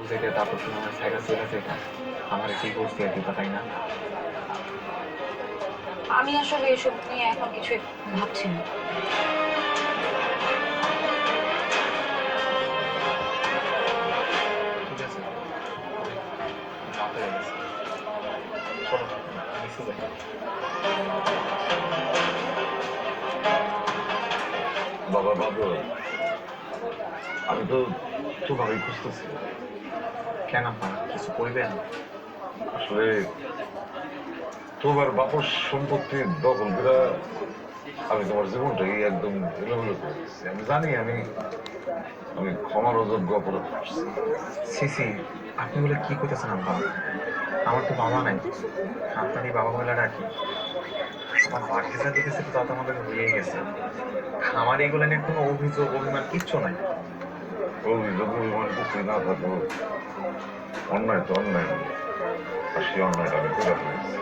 যেটা তারপর তুমি আমার সাইডে চলে যেটা আমার কি করছি আর কি তাই না? আমি আসলে এসব নিয়ে এখন কিছু ভাবছি না। ঠিক আছে, রাত হয়ে গেছে, চলো নিচে যাই। বাবা বাবু, আমি তো তোমারই খুঁজতেছি। কেন আপনারা কিছু করবেন? আসলে তোমার বাপর সম্পত্তি দখল করে আমি তোমার জীবনটাই একদম এলোমেলো করে দিচ্ছি। আমি জানি আমি আমি ক্ষমার অযোগ্য অপরাধ করছি। সিসি, আপনি বলে কি করতেছেন আব্বা? আমার তো বাবা নাই, আপনারই বাবা বলে ডাকি। আমার বাড়িতে যা দেখেছে তো তা তো আমাদের হয়ে গেছে। আমার এইগুলো নিয়ে কোনো অভিযোগ অভিমান কিচ্ছু নাই। অভিযোগ অভিমান কিছুই না থাকবো, অন্যায় তো অন্যায়, আর সেই অন্যায়টা আমি করে ফেলেছি।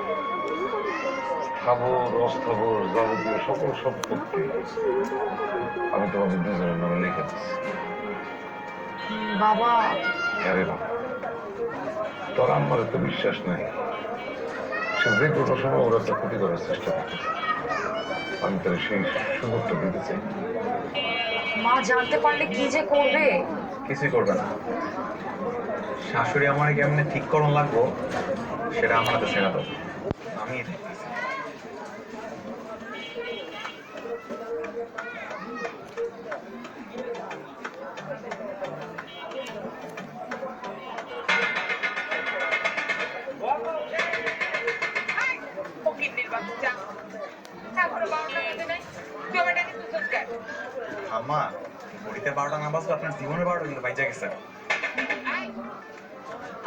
স্থাবর অস্থাবর যাবতীয় সকল সম্পত্তি আমি তোমাদের দুজনের নামে লিখে দিচ্ছি। বাবা, আরে বাবা, তোর আমার তো বিশ্বাস নাই। সে যে কোনো সময় ওরা একটা ক্ষতি করার চেষ্টা করতেছে। আমি তার সেই সুযোগটা দিতে চাই। মা জানতে পারলে কি যে করবে। কিছুই করবে না। শাশুড়ি আমার কেমনে ঠিক করণ লাগবো সেটা আমার হাতে ছেড়ে দাও, আমি দেখতেছি। আম্মা, ঘড়িতে 12টা না বাজলে আপনার জীবনের 12টা কিন্তু বাইজা গেছে।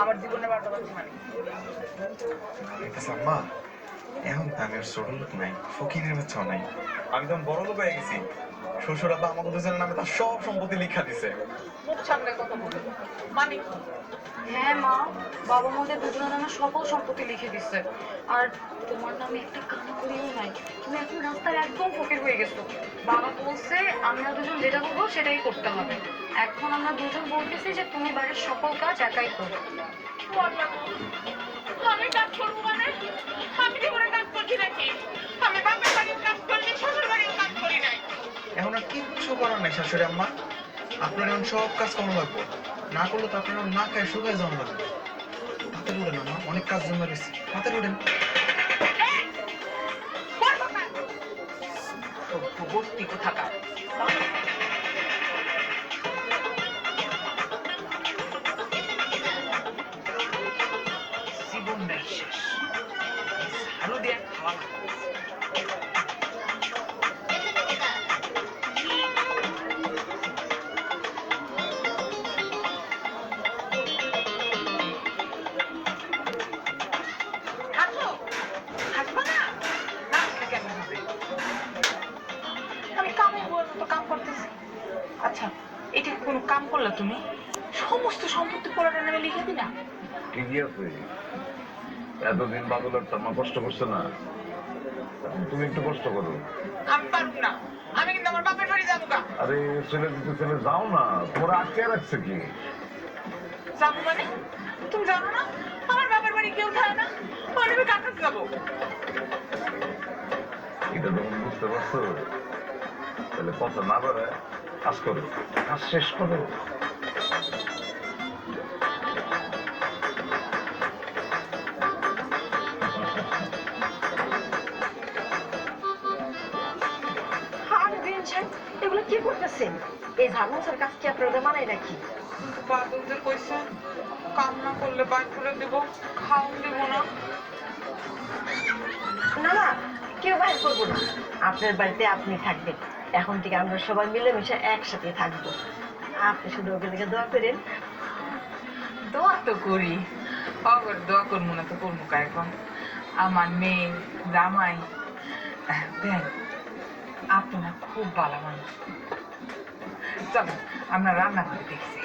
আমার জীবনের 12টা বাজছে মানে আম্মা, এখন তো আমি আর ছোট লোক নাই, ফকিরের বাচ্চাও নাই, আমি তখন বড় লোক হয়ে গেছি। শ্বশুর আব্বা আমাকে দুজনের নামে তার সব সম্পত্তি লিখা দিছে। মুখ সামনে কথা বলে মানে হ্যাঁ মা, বাবা আমাদের দুজনের নামে সকল সম্পত্তি লিখে দিচ্ছে। আর তোমার নামে একটা কানা করিও নাই। তুমি এখন রাস্তার একদম ফকির হয়ে গেছো। বাবা বলছে আমরা দুজন যেটা বলবো সেটাই করতে হবে। এখন আমরা দুজন বলতেছি যে তুমি বাড়ির সকল কাজ একাই করো। আমি কাজ করবো মানে আমি জীবনে কাজ করছি নাকি? আমি বাপের বাড়ির কাজ করছি, শ্বশুর বাড়ির কাজ করি নাই। এখন আর কিচ্ছু করার নাই শাশুড়ি আম্মা, আপনার এখন সব কাজ করা লাগবে। না করলে তো আপনার না খায় শুকায় যাওয়া লাগবে। হাতে উঠেন আম্মা, অনেক কাজ জমা গেছে, হাতে উঠেন। ভর্তি কোথাকার জীবনটাই শেষ। আরো দিয়ে খাওয়া লাগবে। হাসো, হাসবা না? না হাসলে কেমন হবে? আমি কামের বউয়ের মতো কাম করতেছি। আচ্ছা, এটা কি কোনো কাম করলে তুমি? সমস্ত সম্পত্তি পোলাটার নামে লিখে দিলা? ঠিকই আছে, এতদিন বাদলের তার মা কষ্ট করছে না, এখন তুমি একটু কষ্ট করো। আমি পারব না, আমি কিন্তু আমার বাপের বাড়ি যাবো গা। আরে ছেলে দিতে ছেলে যাও না, তোমরা আটকে রাখছে কি? যাবো মানে? তুমি জানো না আমার বাপের বাড়ি কেউ থাকে না, আমি কাকার যাবো। এটা তুমি বুঝতে পারছো? তাহলে কথা না বাড়ে কাজ করো, কাজ শেষ করো। এগুলো কি করতেছেন? এই ঝাড়মোছার কাজ কি আপনাদের মানায় নাকি? বাদলদের কইছে কাম না করলে বাইর করে দিব, খাওন দিব না। না না, কেউ বাইর করবো না। আপনার বাড়িতে আপনি থাকবেন। এখন থেকে আমরা সবাই মিলেমিশে একসাথে থাকবো। আপনি শুধু ওকে দিকে দোয়া করেন। দোয়া তো করি, অগর দোয়া করবো না তো করবো কা এখন? আমার মেয়ে জামাই দেন, আপনারা খুব ভালো মানুষ। চলো আমরা রান্না করে দেখছি।